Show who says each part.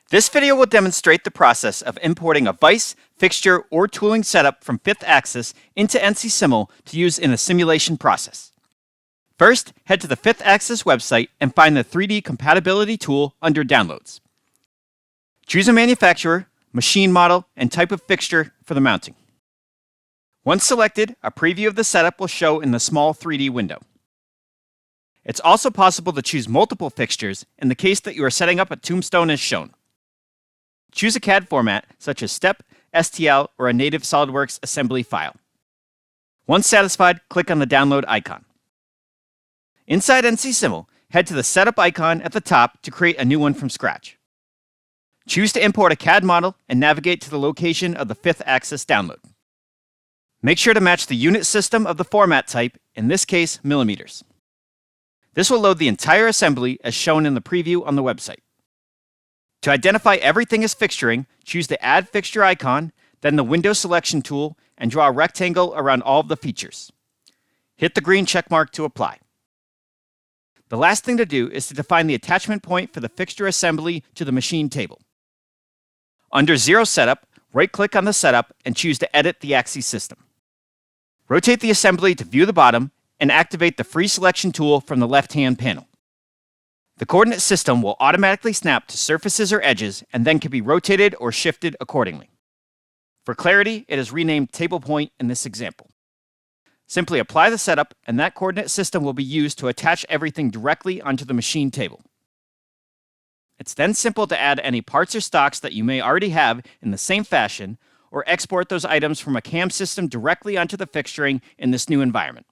Speaker 1: This video will demonstrate the process of importing a vise, fixture, or tooling setup from 5th Axis into NC-Simul to use in a simulation process. First, head to the 5th Axis website and find the 3D compatibility tool under Downloads. Choose a manufacturer, machine model, and type of fixture for the mounting. Once selected, a preview of the setup will show in the small 3D window. It's also possible to choose multiple fixtures in the case that you are setting up a tombstone as shown. Choose a CAD format such as STEP, STL, or a native SOLIDWORKS assembly file. Once satisfied, click on the download icon. Inside NC-Simul, head to the setup icon at the top to create a new one from scratch. Choose to import a CAD model and navigate to the location of the 5th Axis download. Make sure to match the unit system of the format type, in this case, millimeters. This will load the entire assembly as shown in the preview on the website. To identify everything as fixturing, choose the Add Fixture icon, then the Window Selection tool, and draw a rectangle around all of the features. Hit the green check mark to apply. The last thing to do is to define the attachment point for the fixture assembly to the machine table. Under Zero Setup, right-click on the setup and choose to edit the axis system. Rotate the assembly to view the bottom and activate the Free Selection tool from the left-hand panel. The coordinate system will automatically snap to surfaces or edges and then can be rotated or shifted accordingly. For clarity, it is renamed Table Point in this example. Simply apply the setup and that coordinate system will be used to attach everything directly onto the machine table. It's then simple to add any parts or stocks that you may already have in the same fashion or export those items from a CAM system directly onto the fixturing in this new environment.